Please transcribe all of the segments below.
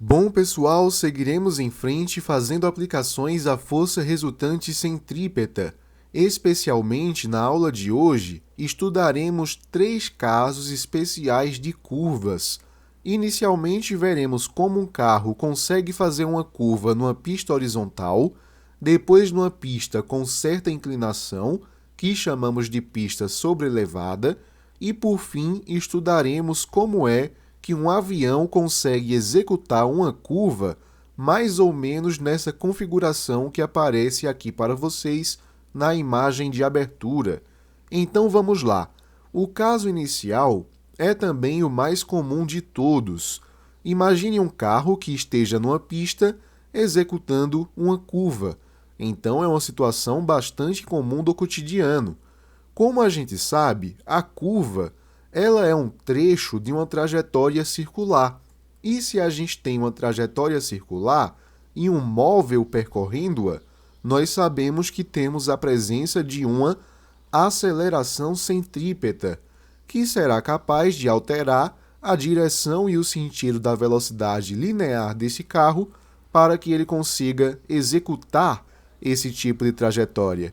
Bom, pessoal, seguiremos em frente fazendo aplicações à força resultante centrípeta. Especialmente na aula de hoje, estudaremos 3 casos especiais de curvas. Inicialmente, veremos como um carro consegue fazer uma curva numa pista horizontal, depois numa pista com certa inclinação, que chamamos de pista sobrelevada, e por fim, estudaremos como é que um avião consegue executar uma curva mais ou menos nessa configuração que aparece aqui para vocês na imagem de abertura. Então vamos lá. O caso inicial é também o mais comum de todos. Imagine um carro que esteja numa pista executando uma curva. Então é uma situação bastante comum do cotidiano. Como a gente sabe, a curva ela é um trecho de uma trajetória circular. E se a gente tem uma trajetória circular e um móvel percorrendo-a, nós sabemos que temos a presença de uma aceleração centrípeta, que será capaz de alterar a direção e o sentido da velocidade linear desse carro para que ele consiga executar esse tipo de trajetória.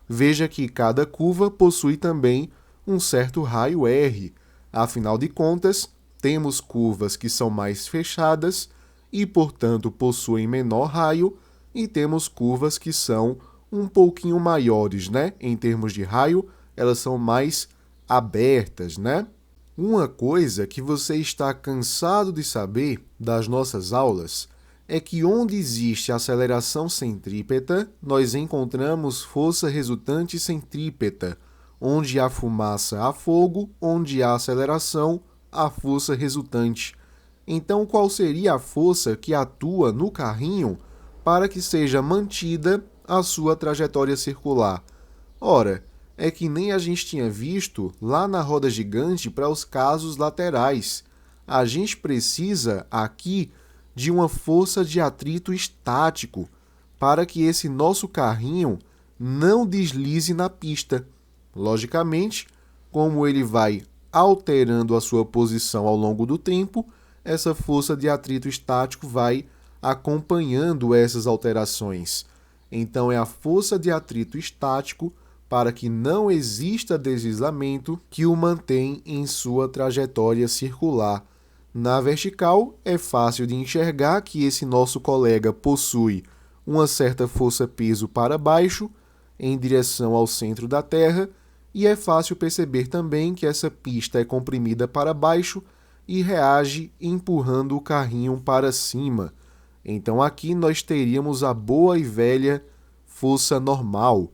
Veja que cada curva possui também um certo raio R. Afinal de contas, temos curvas que são mais fechadas e, portanto, possuem menor raio, e temos curvas que são um pouquinho maiores, né? Em termos de raio, elas são mais abertas, né? Uma coisa que você está cansado de saber das nossas aulas é que onde existe aceleração centrípeta, nós encontramos força resultante centrípeta. Onde há fumaça, há fogo, onde há aceleração, há força resultante. Então, qual seria a força que atua no carrinho para que seja mantida a sua trajetória circular? Ora, é que nem a gente tinha visto lá na roda gigante para os casos laterais. A gente precisa aqui de uma força de atrito estático para que esse nosso carrinho não deslize na pista. Logicamente, como ele vai alterando a sua posição ao longo do tempo, essa força de atrito estático vai acompanhando essas alterações. Então, é a força de atrito estático para que não exista deslizamento que o mantém em sua trajetória circular. Na vertical, é fácil de enxergar que esse nosso colega possui uma certa força-peso para baixo, em direção ao centro da Terra, e é fácil perceber também que essa pista é comprimida para baixo e reage empurrando o carrinho para cima. Então aqui nós teríamos a boa e velha força normal.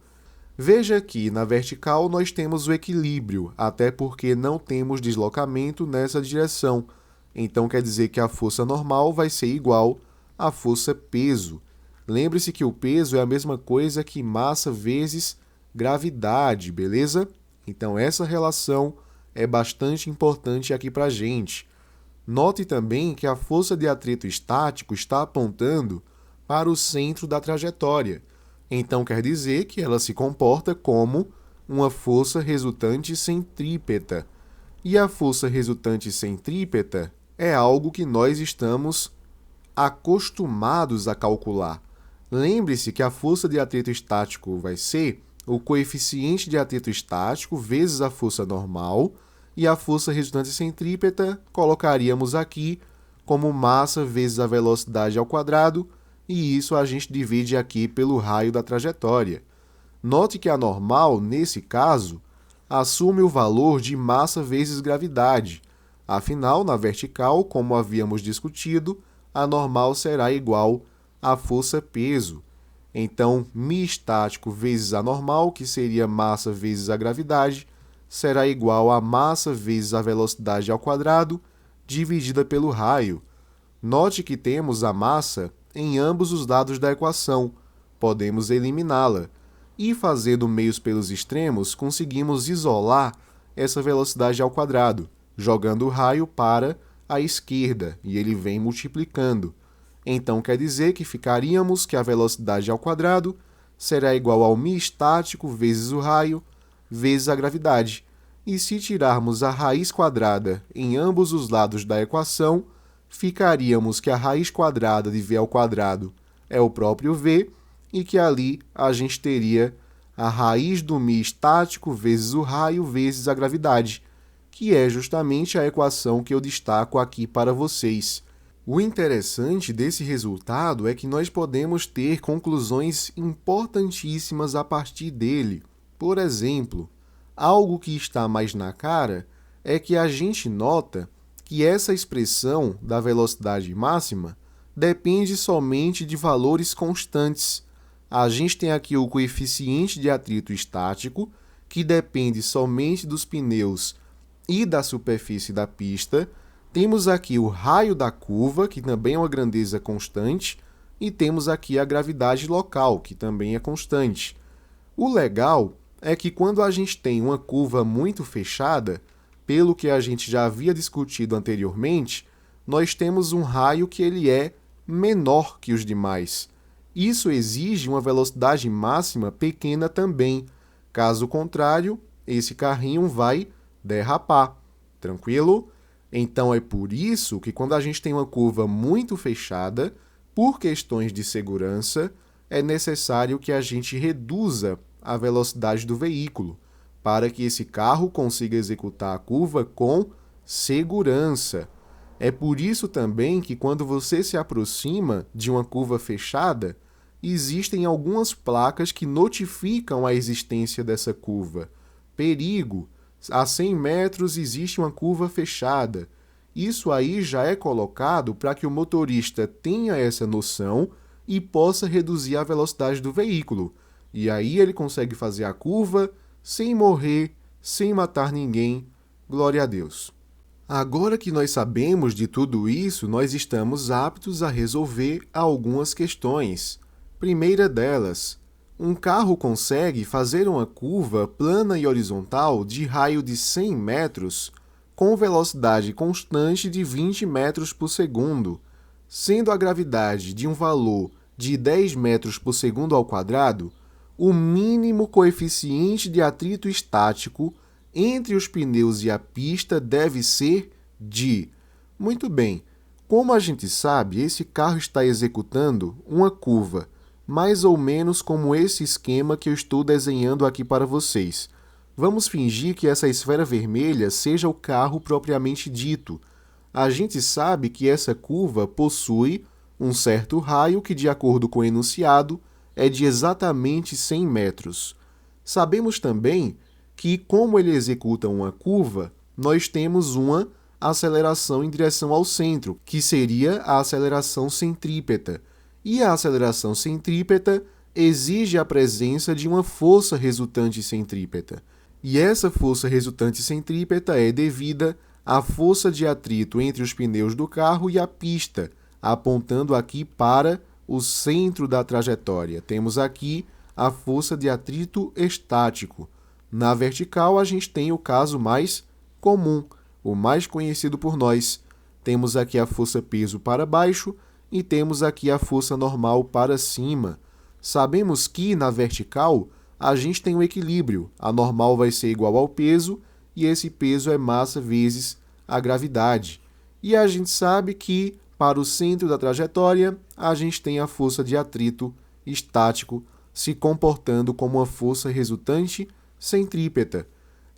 Veja que na vertical nós temos o equilíbrio, até porque não temos deslocamento nessa direção. Então quer dizer que a força normal vai ser igual à força peso. Lembre-se que o peso é a mesma coisa que massa vezes gravidade, beleza? Então, essa relação é bastante importante aqui para a gente. Note também que a força de atrito estático está apontando para o centro da trajetória. Então, quer dizer que ela se comporta como uma força resultante centrípeta. E a força resultante centrípeta é algo que nós estamos acostumados a calcular. Lembre-se que a força de atrito estático vai ser o coeficiente de atrito estático vezes a força normal, e a força resultante centrípeta colocaríamos aqui como massa vezes a velocidade ao quadrado, e isso a gente divide aqui pelo raio da trajetória. Note que a normal, nesse caso, assume o valor de massa vezes gravidade. Afinal, na vertical, como havíamos discutido, a normal será igual à força-peso. Então, μ estático vezes a normal, que seria massa vezes a gravidade, será igual a massa vezes a velocidade ao quadrado, dividida pelo raio. Note que temos a massa em ambos os lados da equação. Podemos eliminá-la. E fazendo meios pelos extremos, conseguimos isolar essa velocidade ao quadrado, jogando o raio para a esquerda, e ele vem multiplicando. Então, quer dizer que ficaríamos que a velocidade ao quadrado será igual ao μ estático vezes o raio, vezes a gravidade. E se tirarmos a raiz quadrada em ambos os lados da equação, ficaríamos que a raiz quadrada de v ao quadrado é o próprio v, e que ali a gente teria a raiz do μ estático vezes o raio vezes a gravidade, que é justamente a equação que eu destaco aqui para vocês. O interessante desse resultado é que nós podemos ter conclusões importantíssimas a partir dele. Por exemplo, algo que está mais na cara é que a gente nota que essa expressão da velocidade máxima depende somente de valores constantes. A gente tem aqui o coeficiente de atrito estático, que depende somente dos pneus e da superfície da pista. Temos aqui o raio da curva, que também é uma grandeza constante, e temos aqui a gravidade local, que também é constante. O legal é que quando a gente tem uma curva muito fechada, pelo que a gente já havia discutido anteriormente, nós temos um raio que ele é menor que os demais. Isso exige uma velocidade máxima pequena também. Caso contrário, esse carrinho vai derrapar. Tranquilo? Então é por isso que quando a gente tem uma curva muito fechada, por questões de segurança, é necessário que a gente reduza a velocidade do veículo, para que esse carro consiga executar a curva com segurança. É por isso também que quando você se aproxima de uma curva fechada, existem algumas placas que notificam a existência dessa curva. Perigo! A 100 metros existe uma curva fechada. Isso aí já é colocado para que o motorista tenha essa noção e possa reduzir a velocidade do veículo. E aí ele consegue fazer a curva sem morrer, sem matar ninguém. Glória a Deus. Agora que nós sabemos de tudo isso, nós estamos aptos a resolver algumas questões. Primeira delas, um carro consegue fazer uma curva plana e horizontal de raio de 100 metros com velocidade constante de 20 metros por segundo, sendo a gravidade de um valor de 10 metros por segundo ao quadrado, o mínimo coeficiente de atrito estático entre os pneus e a pista deve ser de... Muito bem, como a gente sabe, esse carro está executando uma curva, mais ou menos como esse esquema que eu estou desenhando aqui para vocês. Vamos fingir que essa esfera vermelha seja o carro propriamente dito. A gente sabe que essa curva possui um certo raio que, de acordo com o enunciado, é de exatamente 100 metros. Sabemos também que, como ele executa uma curva, nós temos uma aceleração em direção ao centro, que seria a aceleração centrípeta. E a aceleração centrípeta exige a presença de uma força resultante centrípeta. E essa força resultante centrípeta é devida à força de atrito entre os pneus do carro e a pista, apontando aqui para o centro da trajetória. Temos aqui a força de atrito estático. Na vertical, a gente tem o caso mais comum, o mais conhecido por nós. Temos aqui a força-peso para baixo e temos aqui a força normal para cima. Sabemos que, na vertical, a gente tem um equilíbrio. A normal vai ser igual ao peso, e esse peso é massa vezes a gravidade. E a gente sabe que, para o centro da trajetória, a gente tem a força de atrito estático se comportando como uma força resultante centrípeta.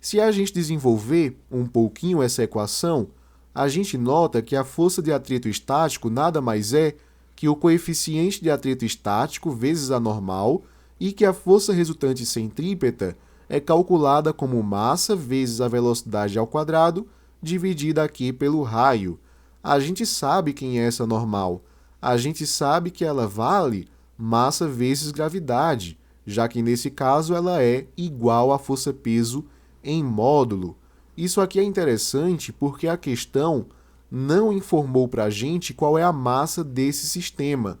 Se a gente desenvolver um pouquinho essa equação, a gente nota que a força de atrito estático nada mais é que o coeficiente de atrito estático vezes a normal, e que a força resultante centrípeta é calculada como massa vezes a velocidade ao quadrado, dividida aqui pelo raio. A gente sabe quem é essa normal. A gente sabe que ela vale massa vezes gravidade, já que nesse caso ela é igual à força-peso em módulo. Isso aqui é interessante porque a questão não informou para a gente qual é a massa desse sistema.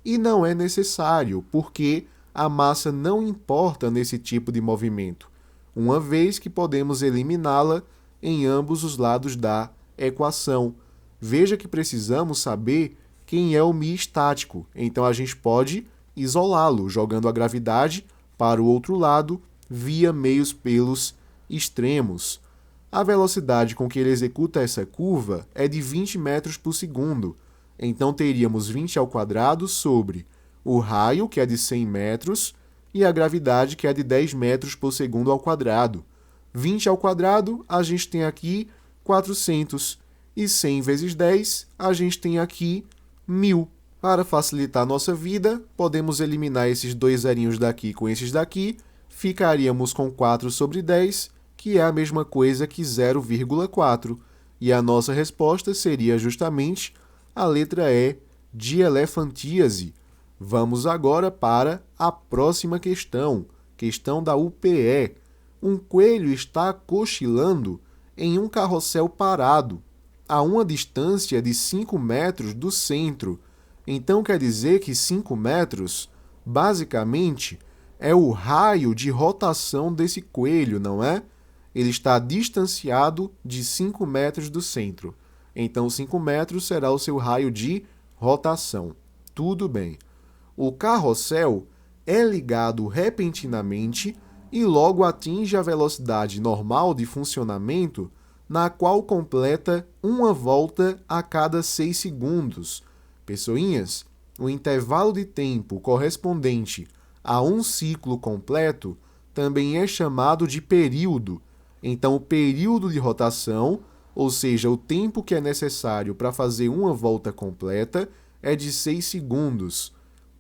E não é necessário, porque a massa não importa nesse tipo de movimento, uma vez que podemos eliminá-la em ambos os lados da equação. Veja que precisamos saber quem é o μ estático, então a gente pode isolá-lo, jogando a gravidade para o outro lado via meios pelos extremos. A velocidade com que ele executa essa curva é de 20 metros por segundo. Então, teríamos 20 ao quadrado sobre o raio, que é de 100 metros, e a gravidade, que é de 10 metros por segundo ao quadrado. 20 ao quadrado, a gente tem aqui 400. E 100 vezes 10, a gente tem aqui 1.000. Para facilitar a nossa vida, podemos eliminar esses dois zerinhos daqui com esses daqui. Ficaríamos com 4 sobre 10, que é a mesma coisa que 0,4. E a nossa resposta seria justamente a letra E, de elefantíase. Vamos agora para a próxima questão, questão da UPE. Um coelho está cochilando em um carrossel parado, a uma distância de 5 metros do centro. Então, quer dizer que 5 metros, basicamente, é o raio de rotação desse coelho, não é? Ele está distanciado de 5 metros do centro. Então, 5 metros será o seu raio de rotação. Tudo bem. O carrossel é ligado repentinamente e logo atinge a velocidade normal de funcionamento, na qual completa uma volta a cada 6 segundos. Pessoinhas, o intervalo de tempo correspondente a um ciclo completo também é chamado de período. Então, o período de rotação, ou seja, o tempo que é necessário para fazer uma volta completa, é de 6 segundos.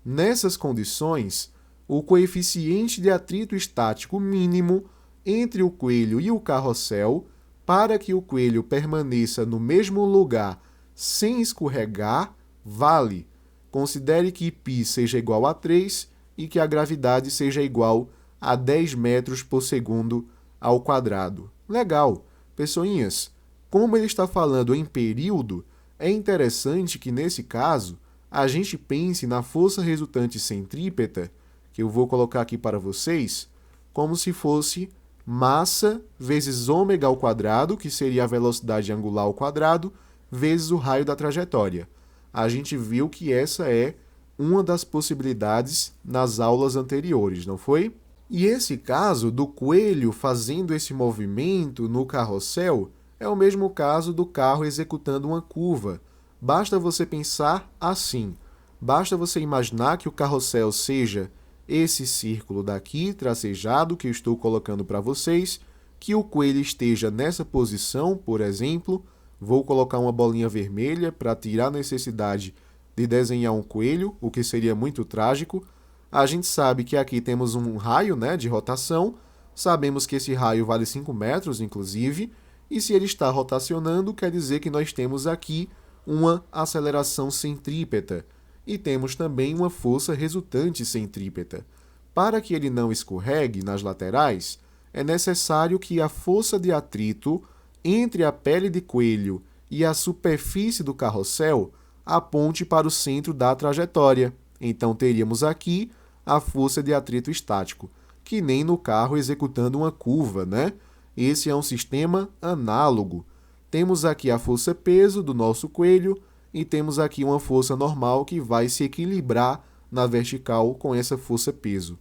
Nessas condições, o coeficiente de atrito estático mínimo entre o coelho e o carrossel, para que o coelho permaneça no mesmo lugar sem escorregar, vale. Considere que π seja igual a 3 e que a gravidade seja igual a 10 metros por segundo ao quadrado. Legal. Pessoinhas, como ele está falando em período, é interessante que, nesse caso, a gente pense na força resultante centrípeta, que eu vou colocar aqui para vocês, como se fosse massa vezes ômega ao quadrado, que seria a velocidade angular ao quadrado, vezes o raio da trajetória. A gente viu que essa é uma das possibilidades nas aulas anteriores, não foi? E esse caso do coelho fazendo esse movimento no carrossel é o mesmo caso do carro executando uma curva. Basta você pensar assim. Basta você imaginar que o carrossel seja esse círculo daqui, tracejado, que eu estou colocando para vocês, que o coelho esteja nessa posição, por exemplo. Vou colocar uma bolinha vermelha para tirar a necessidade de desenhar um coelho, o que seria muito trágico. A gente sabe que aqui temos um raio, né, de rotação. Sabemos que esse raio vale 5 metros, inclusive. E se ele está rotacionando, quer dizer que nós temos aqui uma aceleração centrípeta. E temos também uma força resultante centrípeta. Para que ele não escorregue nas laterais, é necessário que a força de atrito entre a pele de coelho e a superfície do carrossel aponte para o centro da trajetória. Então, teríamos aqui a força de atrito estático, que nem no carro executando uma curva, né? Esse é um sistema análogo. Temos aqui a força-peso do nosso coelho e temos aqui uma força normal que vai se equilibrar na vertical com essa força-peso.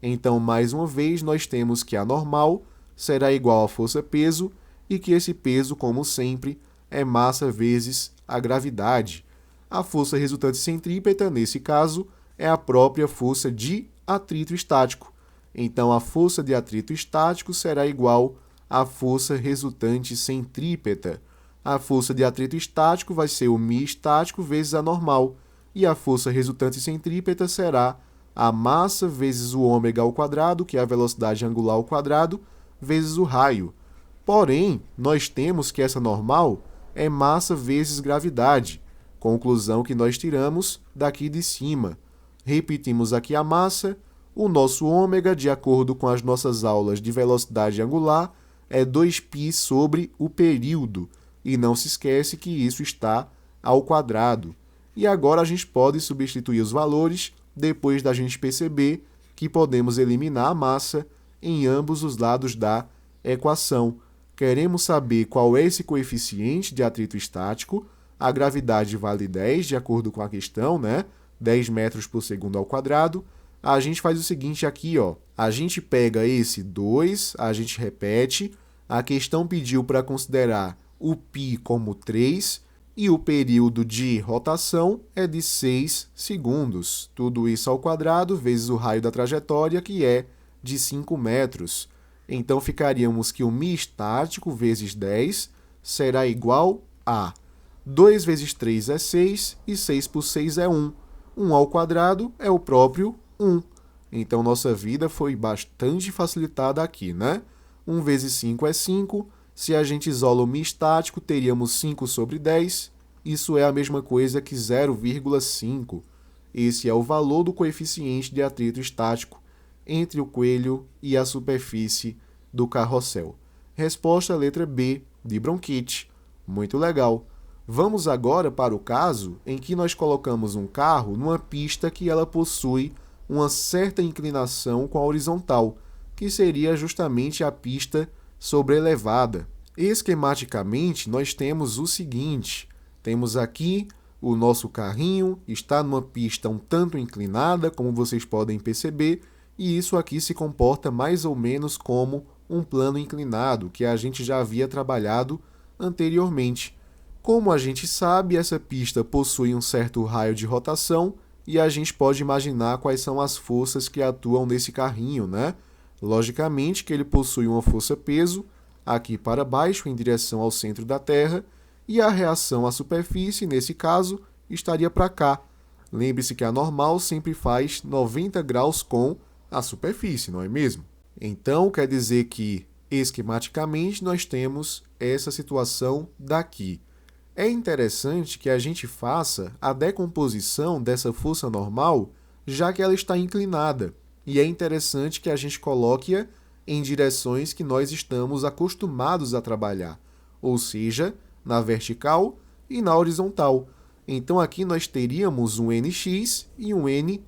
Então, mais uma vez, nós temos que a normal será igual à força-peso e que esse peso, como sempre, é massa vezes a gravidade. A força resultante centrípeta, nesse caso, é a própria força de atrito estático. Então, a força de atrito estático será igual à força resultante centrípeta. A força de atrito estático vai ser o μ estático vezes a normal. E a força resultante centrípeta será a massa vezes o ômega ao quadrado, que é a velocidade angular ao quadrado, vezes o raio. Porém, nós temos que essa normal é massa vezes gravidade. Conclusão que nós tiramos daqui de cima. Repetimos aqui a massa. O nosso ômega, de acordo com as nossas aulas de velocidade angular, é 2π sobre o período. E não se esquece que isso está ao quadrado. E agora a gente pode substituir os valores depois da gente perceber que podemos eliminar a massa em ambos os lados da equação. Queremos saber qual é esse coeficiente de atrito estático. A gravidade vale 10, de acordo com a questão, né? 10 metros por segundo ao quadrado. A gente faz o seguinte aqui, ó. A gente pega esse 2, a gente repete, A questão pediu para considerar o π como 3 e o período de rotação é de 6 segundos. Tudo isso ao quadrado vezes o raio da trajetória, que é de 5 metros. Então, ficaríamos que o μ estático vezes 10 será igual a 2 vezes 3 é 6 e 6 por 6 é 1. 1 ao quadrado é o próprio 1. Então, nossa vida foi bastante facilitada aqui, né? 1 vezes 5 é 5. Se a gente isola o μ estático, teríamos 5 sobre 10. Isso é a mesma coisa que 0,5. Esse é o valor do coeficiente de atrito estático entre o coelho e a superfície do carrossel. Resposta letra B, de bronquite. Muito legal. Vamos agora para o caso em que nós colocamos um carro numa pista que ela possui uma certa inclinação com a horizontal, que seria justamente a pista sobrelevada. Esquematicamente, nós temos o seguinte: temos aqui o nosso carrinho, está numa pista um tanto inclinada, como vocês podem perceber, e isso aqui se comporta mais ou menos como um plano inclinado, que a gente já havia trabalhado anteriormente. Como a gente sabe, essa pista possui um certo raio de rotação e a gente pode imaginar quais são as forças que atuam nesse carrinho, né? Logicamente que ele possui uma força-peso aqui para baixo, em direção ao centro da Terra, e a reação à superfície, nesse caso, estaria para cá. Lembre-se que a normal sempre faz 90 graus com a superfície, não é mesmo? Então, quer dizer que, esquematicamente, nós temos essa situação daqui. É interessante que a gente faça a decomposição dessa força normal, já que ela está inclinada. E é interessante que a gente coloque-a em direções que nós estamos acostumados a trabalhar, ou seja, na vertical e na horizontal. Então, aqui nós teríamos um nx e um ny.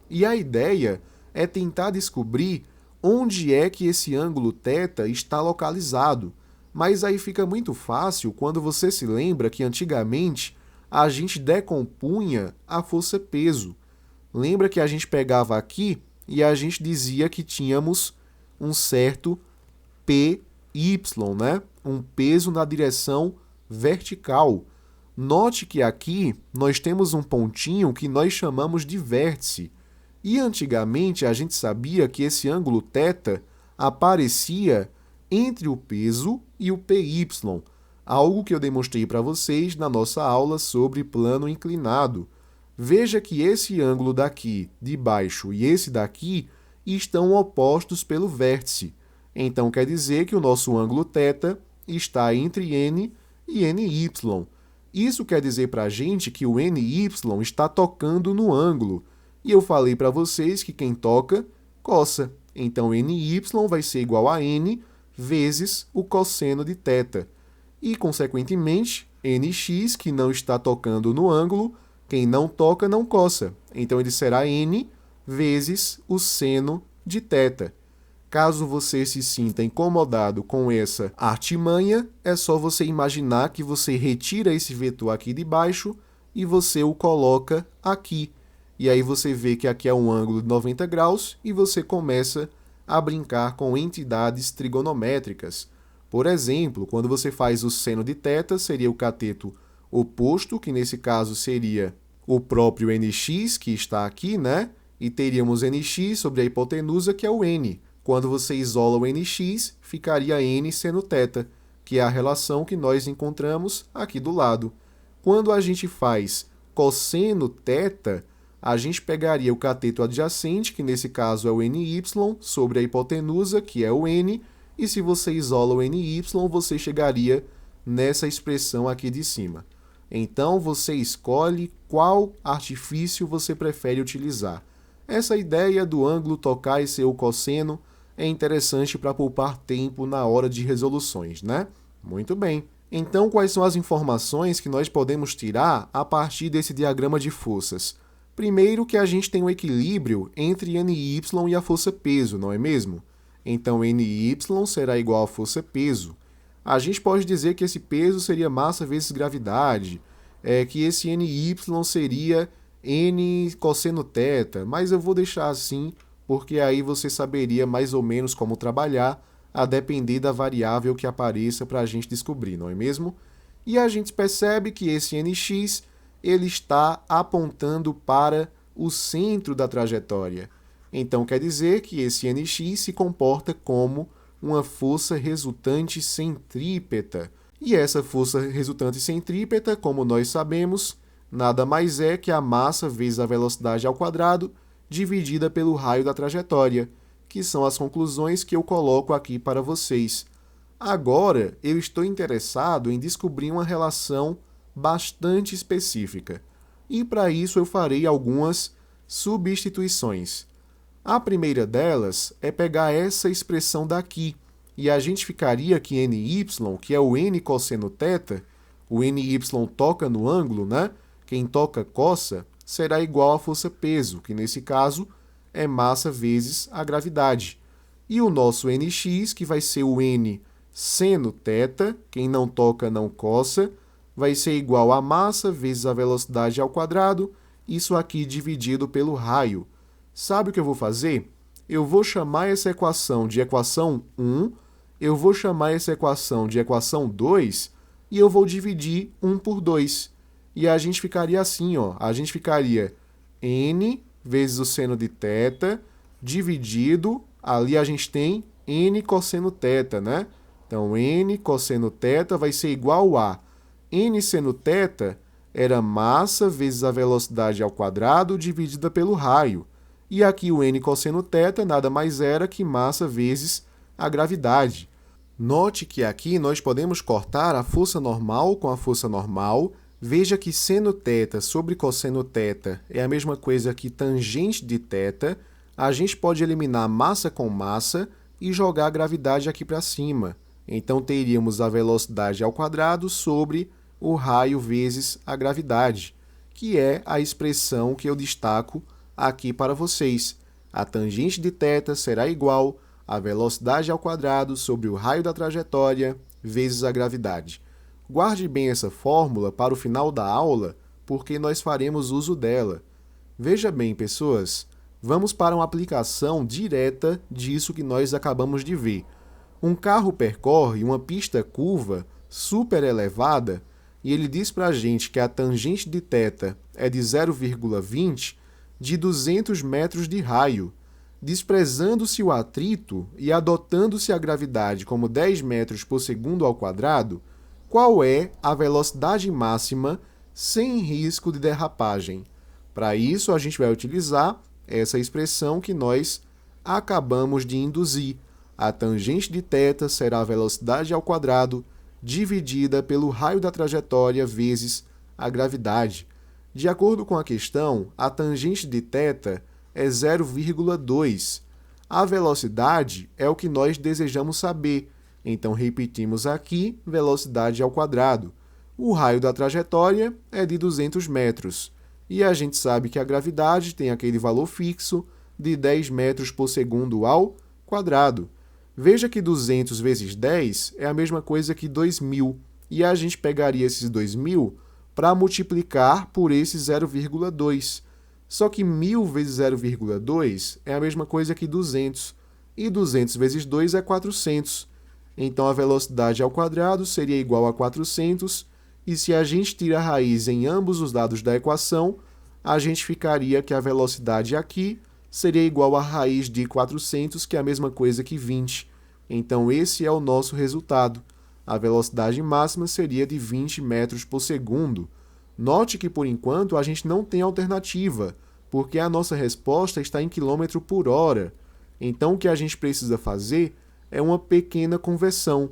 E a ideia é tentar descobrir onde é que esse ângulo θ está localizado. Mas aí fica muito fácil quando você se lembra que antigamente a gente decompunha a força-peso. Lembra que a gente pegava aqui e a gente dizia que tínhamos um certo PY, né? Um peso na direção vertical. Note que aqui nós temos um pontinho que nós chamamos de vértice. E antigamente a gente sabia que esse ângulo θ aparecia entre o peso e o PY, algo que eu demonstrei para vocês na nossa aula sobre plano inclinado. Veja que esse ângulo daqui de baixo e esse daqui estão opostos pelo vértice. Então, quer dizer que o nosso ângulo θ está entre N e NY. Isso quer dizer para a gente que o NY está tocando no ângulo. E eu falei para vocês que quem toca, coça. Então, NY vai ser igual a N vezes o cosseno de θ. E, consequentemente, NX, que não está tocando no ângulo, quem não toca não coça. Então, ele será N vezes o seno de θ. Caso você se sinta incomodado com essa artimanha, é só você imaginar que você retira esse vetor aqui de baixo e você o coloca aqui. E aí você vê que aqui é um ângulo de 90 graus e você começa a brincar com entidades trigonométricas. Por exemplo, quando você faz o seno de θ, seria o cateto oposto, que nesse caso seria o próprio nx, que está aqui, né? E teríamos nx sobre a hipotenusa, que é o n. Quando você isola o nx, ficaria n seno θ, que é a relação que nós encontramos aqui do lado. Quando a gente faz cosseno θ, a gente pegaria o cateto adjacente, que nesse caso é o ny, sobre a hipotenusa, que é o n, e se você isola o ny, você chegaria nessa expressão aqui de cima. Então, você escolhe qual artifício você prefere utilizar. Essa ideia do ângulo tocar e ser o cosseno é interessante para poupar tempo na hora de resoluções, né? Muito bem. Então, quais são as informações que nós podemos tirar a partir desse diagrama de forças? Primeiro, que a gente tem um equilíbrio entre NY e a força-peso, não é mesmo? Então, NY será igual a força-peso. A gente pode dizer que esse peso seria massa vezes gravidade, que esse NY seria N cosseno θ, mas eu vou deixar assim, porque aí você saberia mais ou menos como trabalhar a depender da variável que apareça para a gente descobrir, não é mesmo? E a gente percebe que esse nx ele está apontando para o centro da trajetória. Então, quer dizer que esse nx se comporta como uma força resultante centrípeta. E essa força resultante centrípeta, como nós sabemos, nada mais é que a massa vezes a velocidade ao quadrado dividida pelo raio da trajetória, que são as conclusões que eu coloco aqui para vocês. Agora, eu estou interessado em descobrir uma relação bastante específica. E para isso eu farei algumas substituições. A primeira delas é pegar essa expressão daqui, e a gente ficaria que ny, que é o n cosseno θ, o ny toca no ângulo, né? Quem toca coça, será igual à força-peso, que nesse caso é massa vezes a gravidade. E o nosso nx, que vai ser o n seno θ, quem não toca não coça, vai ser igual a massa vezes a velocidade ao quadrado, isso aqui dividido pelo raio. Sabe o que eu vou fazer? Eu vou chamar essa equação de equação 1, eu vou chamar essa equação de equação 2 e eu vou dividir 1 por 2. E a gente ficaria assim, ó, a gente ficaria n vezes o seno de θ dividido, ali a gente tem n cosseno θ, né? Então, n cosseno θ vai ser igual a n seno θ era massa vezes a velocidade ao quadrado dividida pelo raio. E aqui o n cosseno θ nada mais era que massa vezes a gravidade. Note que aqui nós podemos cortar a força normal com a força normal. Veja que seno θ sobre cosseno θ é a mesma coisa que tangente de θ. A gente pode eliminar massa com massa e jogar a gravidade aqui para cima. Então, teríamos a velocidade ao quadrado sobre o raio vezes a gravidade, que é a expressão que eu destaco aqui para vocês. A tangente de θ será igual a velocidade ao quadrado sobre o raio da trajetória vezes a gravidade. Guarde bem essa fórmula para o final da aula, porque nós faremos uso dela. Veja bem, pessoas, vamos para uma aplicação direta disso que nós acabamos de ver. Um carro percorre uma pista curva super elevada e ele diz para a gente que a tangente de θ é de 0,20 de 200 metros de raio. Desprezando-se o atrito e adotando-se a gravidade como 10 metros por segundo ao quadrado, qual é a velocidade máxima sem risco de derrapagem? Para isso, a gente vai utilizar essa expressão que nós acabamos de induzir. A tangente de θ será a velocidade ao quadrado dividida pelo raio da trajetória vezes a gravidade. De acordo com a questão, a tangente de θ é 0,2. A velocidade é o que nós desejamos saber. Então, repetimos aqui, velocidade ao quadrado. O raio da trajetória é de 200 metros. E a gente sabe que a gravidade tem aquele valor fixo de 10 metros por segundo ao quadrado. Veja que 200 vezes 10 é a mesma coisa que 2.000. E a gente pegaria esses 2.000 para multiplicar por esse 0,2. Só que 1.000 vezes 0,2 é a mesma coisa que 200. E 200 vezes 2 é 400. Então, a velocidade ao quadrado seria igual a 400. E se a gente tira a raiz em ambos os lados da equação, a gente ficaria que a velocidade aqui seria igual a raiz de 400, que é a mesma coisa que 20. Então, esse é o nosso resultado. A velocidade máxima seria de 20 metros por segundo. Note que, por enquanto, a gente não tem alternativa, porque a nossa resposta está em quilômetro por hora. Então, o que a gente precisa fazer é uma pequena conversão.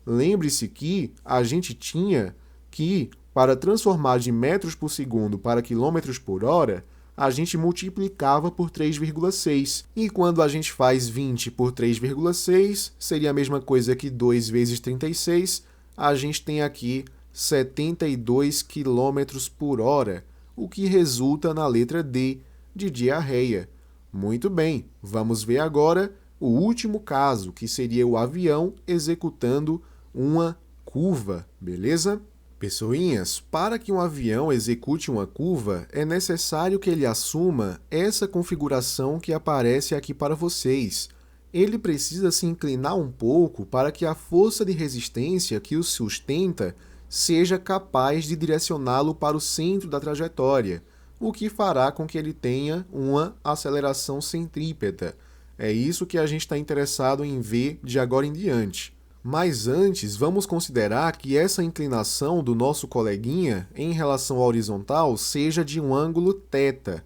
Lembre-se que a gente tinha que, para transformar de metros por segundo para quilômetros por hora, a gente multiplicava por 3,6. E quando a gente faz 20 por 3,6, seria a mesma coisa que 2 vezes 36, a gente tem aqui 72 km por hora, o que resulta na letra D, de diarreia. Muito bem, vamos ver agora o último caso, que seria o avião executando uma curva, beleza? Pessoinhas, para que um avião execute uma curva, é necessário que ele assuma essa configuração que aparece aqui para vocês. ele precisa se inclinar um pouco para que a força de resistência que o sustenta seja capaz de direcioná-lo para o centro da trajetória, o que fará com que ele tenha uma aceleração centrípeta. É isso que a gente está interessado em ver de agora em diante. Mas antes, vamos considerar que essa inclinação do nosso coleguinha em relação à horizontal seja de um ângulo θ.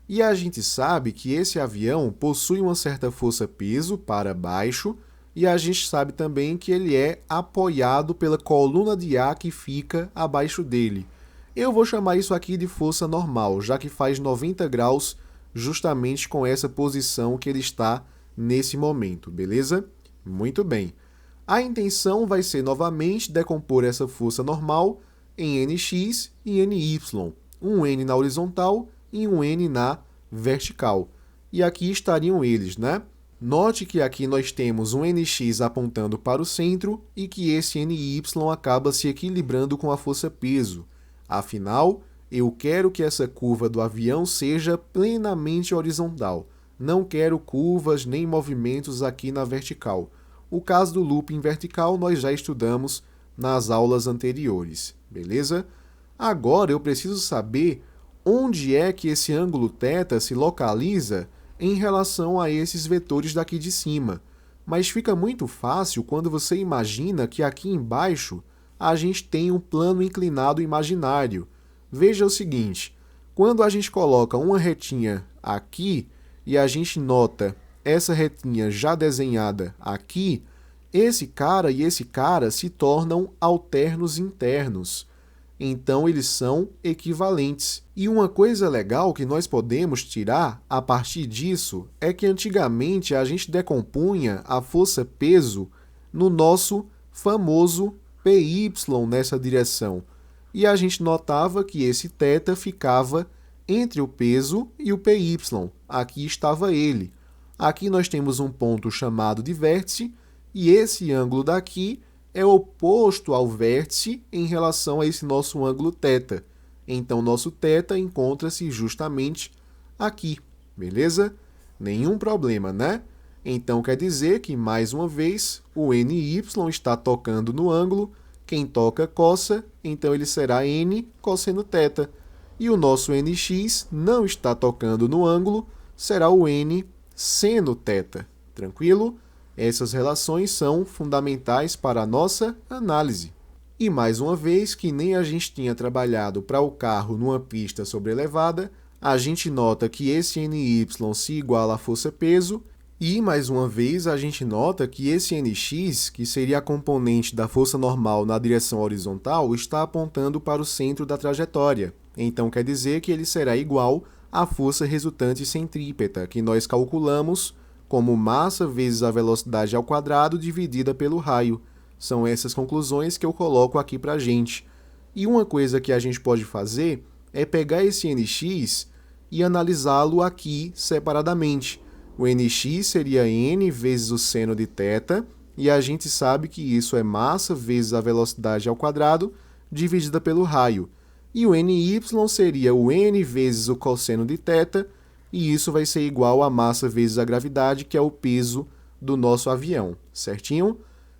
E a gente sabe que esse avião possui uma certa força-peso para baixo, e a gente sabe também que ele é apoiado pela coluna de ar que fica abaixo dele. Eu vou chamar isso aqui de força normal, já que faz 90 graus justamente com essa posição que ele está nesse momento, beleza? Muito bem. A intenção vai ser novamente decompor essa força normal em Nx e Ny, um N na horizontal e um N na vertical. E aqui estariam eles, né? Note que aqui nós temos um Nx apontando para o centro e que esse Ny acaba se equilibrando com a força-peso. Afinal, eu quero que essa curva do avião seja plenamente horizontal. Não quero curvas nem movimentos aqui na vertical. O caso do looping vertical nós já estudamos nas aulas anteriores, beleza? Agora eu preciso saber onde é que esse ângulo θ se localiza em relação a esses vetores daqui de cima. Mas fica muito fácil quando você imagina que aqui embaixo a gente tem um plano inclinado imaginário. Veja o seguinte, quando a gente coloca uma retinha aqui e a gente nota essa retinha já desenhada aqui, esse cara e esse cara se tornam alternos internos. Então, eles são equivalentes. E uma coisa legal que nós podemos tirar a partir disso é que antigamente a gente decompunha a força-peso no nosso famoso PY nessa direção. E a gente notava que esse θ ficava entre o peso e o PY. Aqui estava ele. Aqui nós temos um ponto chamado de vértice, e esse ângulo daqui é oposto ao vértice em relação a esse nosso ângulo θ. Então, nosso θ encontra-se justamente aqui, beleza? Nenhum problema, né? Então, quer dizer que, mais uma vez, o NY está tocando no ângulo, quem toca coça, então ele será N cosseno θ. E o nosso NX não está tocando no ângulo, será o N seno θ. Tranquilo? Essas relações são fundamentais para a nossa análise. E mais uma vez, que nem a gente tinha trabalhado para o carro numa pista sobrelevada, a gente nota que esse NY se iguala à força-peso, e mais uma vez a gente nota que esse NX, que seria a componente da força normal na direção horizontal, está apontando para o centro da trajetória. Então quer dizer que ele será igual à força resultante centrípeta, que nós calculamos como massa vezes a velocidade ao quadrado dividida pelo raio. São essas conclusões que eu coloco aqui para a gente. E uma coisa que a gente pode fazer é pegar esse NX e analisá-lo aqui separadamente. O NX seria N vezes o seno de θ, e a gente sabe que isso é massa vezes a velocidade ao quadrado dividida pelo raio. E o NY seria o N vezes o cosseno de θ, e isso vai ser igual a massa vezes a gravidade, que é o peso do nosso avião, certinho?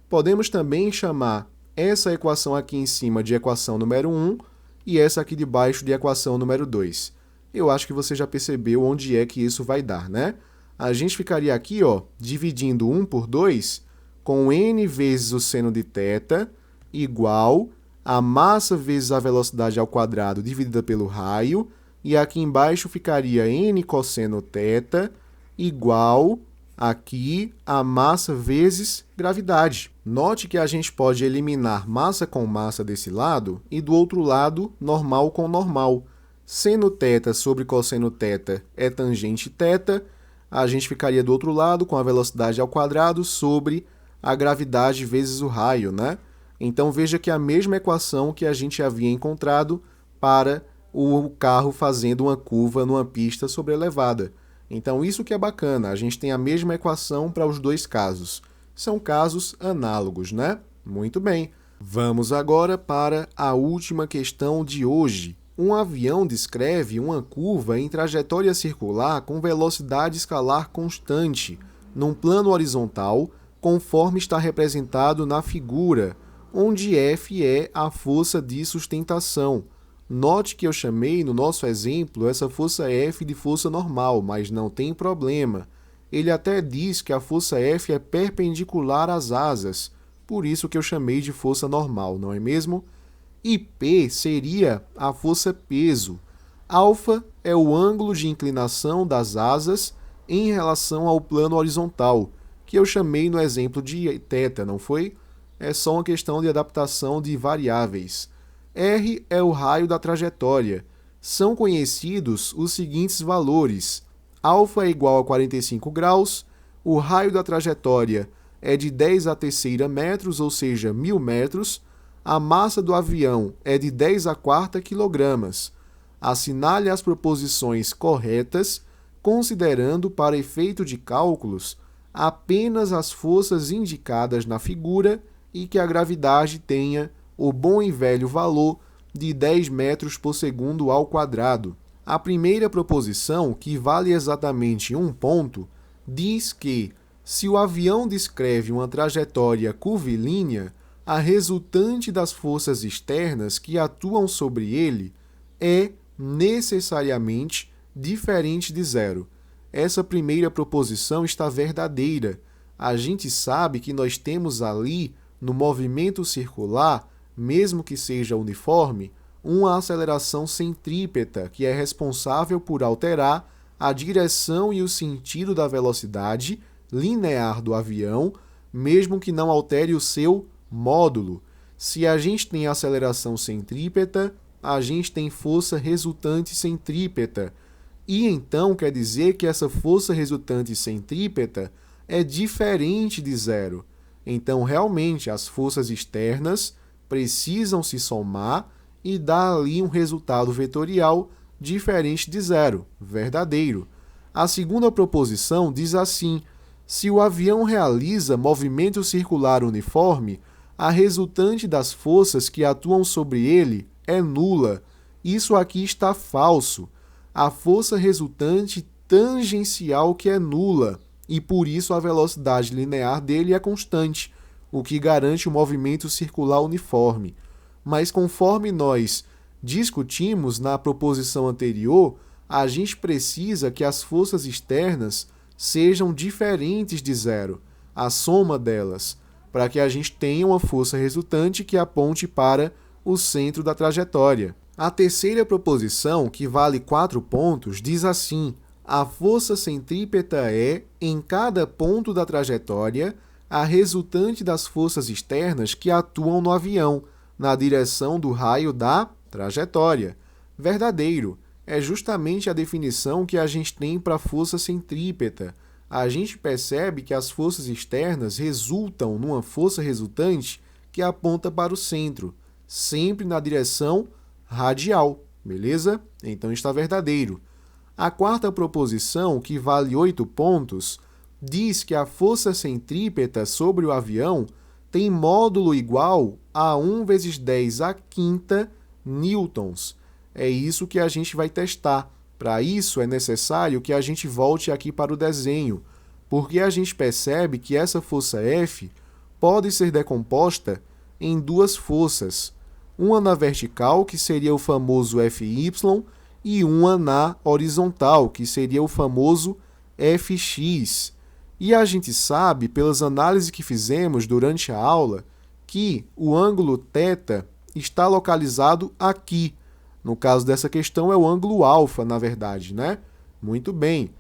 Podemos também chamar essa equação aqui em cima de equação número 1 e essa aqui de baixo de equação número 2. Eu acho que você já percebeu onde é que isso vai dar, né? A gente ficaria aqui, ó, dividindo 1 por 2 com N vezes o seno de θ igual a massa vezes a velocidade ao quadrado dividida pelo raio, e aqui embaixo ficaria N cosseno θ igual aqui a massa vezes gravidade. Note que a gente pode eliminar massa com massa desse lado e do outro lado normal com normal. Seno θ sobre cosseno θ é tangente θ, a gente ficaria do outro lado com a velocidade ao quadrado sobre a gravidade vezes o raio, né? Então veja que é a mesma equação que a gente havia encontrado para o carro fazendo uma curva numa pista sobrelevada. Então isso que é bacana, a gente tem a mesma equação para os dois casos. São casos análogos, né? Muito bem. Vamos agora para a última questão de hoje. Um avião descreve uma curva em trajetória circular com velocidade escalar constante, num plano horizontal, conforme está representado na figura, onde F é a força de sustentação. Note que eu chamei, no nosso exemplo, essa força F de força normal, mas não tem problema. Ele até diz que a força F é perpendicular às asas, por isso que eu chamei de força normal, não é mesmo? E P seria a força peso. Alfa é o ângulo de inclinação das asas em relação ao plano horizontal, que eu chamei no exemplo de θ, não foi? É só uma questão de adaptação de variáveis. R é o raio da trajetória. São conhecidos os seguintes valores. Alfa é igual a 45 graus, o raio da trajetória é de 10 à terceira metros, ou seja, 1.000 metros, a massa do avião é de 10 à quarta quilogramas. Assinale as proposições corretas, considerando, para efeito de cálculos, apenas as forças indicadas na figura e que a gravidade tenha o bom e velho valor de 10 metros por segundo ao quadrado. A primeira proposição, que vale exatamente 1 ponto, diz que, se o avião descreve uma trajetória curvilínea, a resultante das forças externas que atuam sobre ele é necessariamente diferente de zero. Essa primeira proposição está verdadeira. A gente sabe que nós temos ali, no movimento circular, mesmo que seja uniforme, uma aceleração centrípeta, que é responsável por alterar a direção e o sentido da velocidade linear do avião, mesmo que não altere o seu módulo. Se a gente tem aceleração centrípeta, a gente tem força resultante centrípeta. E então quer dizer que essa força resultante centrípeta é diferente de zero. Então, realmente, as forças externas precisam se somar e dar ali um resultado vetorial diferente de zero, verdadeiro. A segunda proposição diz assim: se o avião realiza movimento circular uniforme, a resultante das forças que atuam sobre ele é nula. Isso aqui está falso. A força resultante tangencial que é nula, e por isso a velocidade linear dele é constante, o que garante o movimento circular uniforme. Mas conforme nós discutimos na proposição anterior, a gente precisa que as forças externas sejam diferentes de zero, a soma delas, para que a gente tenha uma força resultante que aponte para o centro da trajetória. A terceira proposição, que vale 4 pontos, diz assim: a força centrípeta é, em cada ponto da trajetória, a resultante das forças externas que atuam no avião, na direção do raio da trajetória. Verdadeiro. É justamente a definição que a gente tem para a força centrípeta. A gente percebe que as forças externas resultam numa força resultante que aponta para o centro, sempre na direção radial, beleza? Então está verdadeiro. A quarta proposição, que vale 8 pontos, diz que a força centrípeta sobre o avião tem módulo igual a 1 vezes 10 à quinta newtons. É isso que a gente vai testar. Para isso, é necessário que a gente volte aqui para o desenho, porque a gente percebe que essa força F pode ser decomposta em duas forças. Uma na vertical, que seria o famoso Fy, e uma na horizontal, que seria o famoso Fx. E a gente sabe, pelas análises que fizemos durante a aula, que o ângulo θ está localizado aqui. No caso dessa questão, é o ângulo alfa, na verdade, né? Muito bem.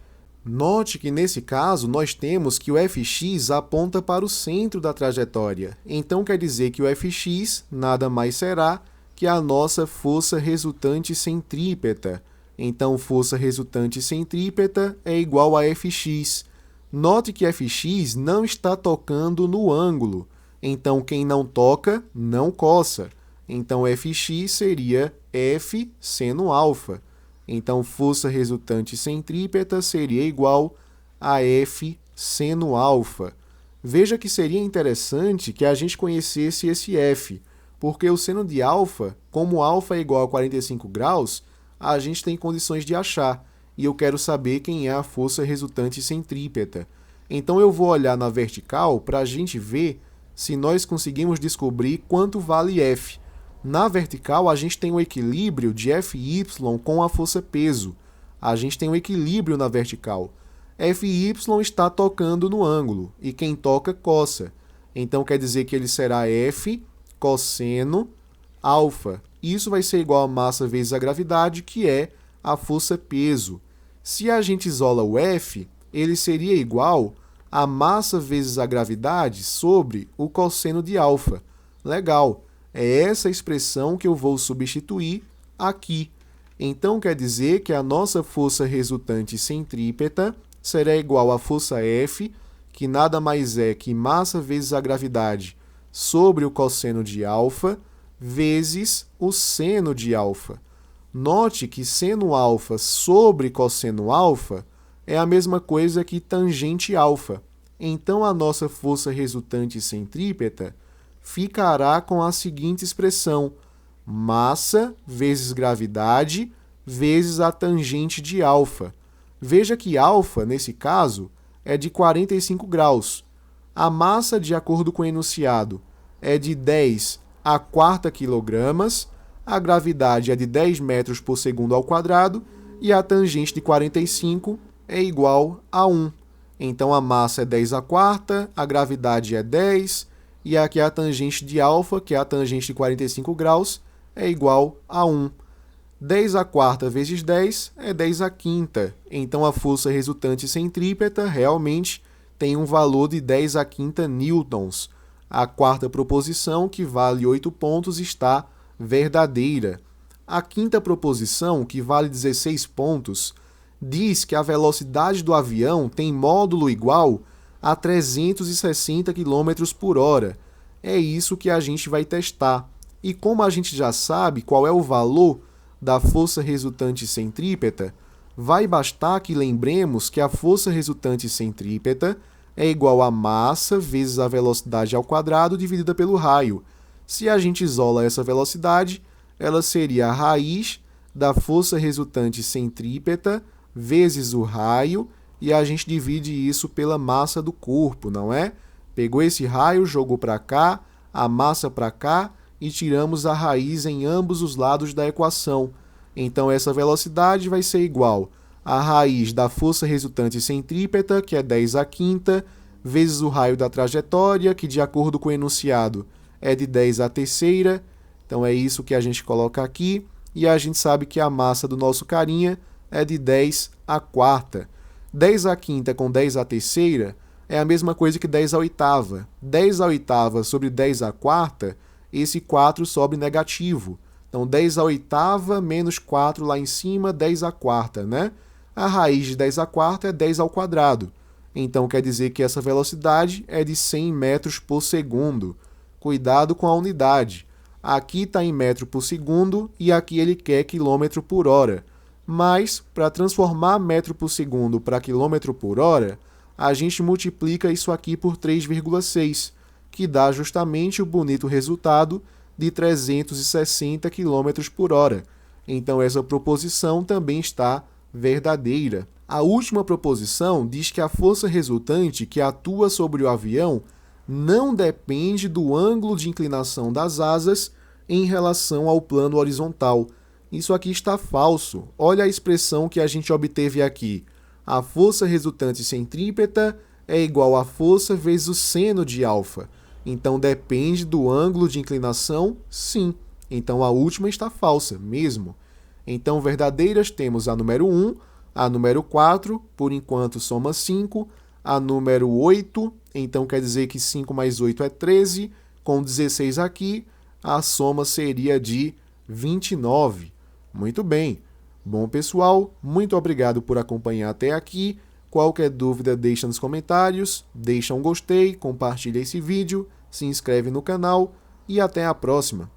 Note que, nesse caso, nós temos que o Fx aponta para o centro da trajetória. Então, quer dizer que o Fx nada mais será que a nossa força resultante centrípeta. Então, força resultante centrípeta é igual a Fx. Note que Fx não está tocando no ângulo. Então, quem não toca, não coça. Então, Fx seria F seno alfa. Então, força resultante centrípeta seria igual a F seno alfa. Veja que seria interessante que a gente conhecesse esse F, porque o seno de alfa, como alfa é igual a 45 graus, a gente tem condições de achar, e eu quero saber quem é a força resultante centrípeta. Então eu vou olhar na vertical para a gente ver se nós conseguimos descobrir quanto vale F. Na vertical, a gente tem o equilíbrio de Fy com a força peso. A gente tem um equilíbrio na vertical. Fy está tocando no ângulo, e quem toca, coça. Então, quer dizer que ele será F cosseno alfa. Isso vai ser igual a massa vezes a gravidade, que é a força peso. Se a gente isola o F, ele seria igual a massa vezes a gravidade sobre o cosseno de alfa. Legal. É essa expressão que eu vou substituir aqui. Então, quer dizer que a nossa força resultante centrípeta será igual à força F, que nada mais é que massa vezes a gravidade sobre o cosseno de alfa, vezes o seno de alfa. Note que seno alfa sobre cosseno alfa é a mesma coisa que tangente alfa. Então, a nossa força resultante centrípeta ficará com a seguinte expressão: massa vezes gravidade vezes a tangente de alfa. Veja que alfa, nesse caso, é de 45 graus. A massa, de acordo com o enunciado, é de 10 a quarta quilogramas, a gravidade é de 10 metros por segundo ao quadrado e a tangente de 45 é igual a 1. Então, a massa é 10 a quarta, a gravidade é 10, e aqui a tangente de alfa, que é a tangente de 45 graus, é igual a 1. 10 a quarta vezes 10 é 10 a quinta. Então, a força resultante centrípeta realmente tem um valor de 10 a quinta newtons. A quarta proposição, que vale 8 pontos, está verdadeira. A quinta proposição, que vale 16 pontos, diz que a velocidade do avião tem módulo igual a 360 km por hora. É isso que a gente vai testar. E como a gente já sabe qual é o valor da força resultante centrípeta, vai bastar que lembremos que a força resultante centrípeta é igual a massa vezes a velocidade ao quadrado dividida pelo raio. Se a gente isola essa velocidade, ela seria a raiz da força resultante centrípeta vezes o raio, e a gente divide isso pela massa do corpo, não é? Pegou esse raio, jogou para cá, a massa para cá, e tiramos a raiz em ambos os lados da equação. Então, essa velocidade vai ser igual a raiz da força resultante centrípeta, que é 10 a quinta, vezes o raio da trajetória, que, de acordo com o enunciado, é de 10 a terceira. Então, é isso que a gente coloca aqui. E a gente sabe que a massa do nosso carinha é de 10 a quarta. 10 a quinta com 10 a terceira é a mesma coisa que 10 a oitava. 10 a oitava sobre 10 a quarta, esse 4 sobe negativo. Então, 10 a oitava menos 4 lá em cima, 10 a quarta, né? A raiz de 10 a quarta é 10 ao quadrado. Então, quer dizer que essa velocidade é de 100 metros por segundo. Cuidado com a unidade. Aqui está em metro por segundo e aqui ele quer quilômetro por hora. Mas, para transformar metro por segundo para quilômetro por hora, a gente multiplica isso aqui por 3,6, que dá justamente o bonito resultado de 360 km por hora. Então, essa proposição também está verdadeira. A última proposição diz que a força resultante que atua sobre o avião não depende do ângulo de inclinação das asas em relação ao plano horizontal. Isso aqui está falso. Olha a expressão que a gente obteve aqui. A força resultante centrípeta é igual à força vezes o seno de alfa. Então, depende do ângulo de inclinação? Sim. Então, a última está falsa mesmo. Então, verdadeiras temos a número 1, a número 4, por enquanto soma 5, a número 8, então quer dizer que 5 mais 8 é 13, com 16 aqui, a soma seria de 29. Muito bem. Bom, pessoal, muito obrigado por acompanhar até aqui. Qualquer dúvida, deixa nos comentários, deixa um gostei, compartilha esse vídeo, se inscreve no canal e até a próxima.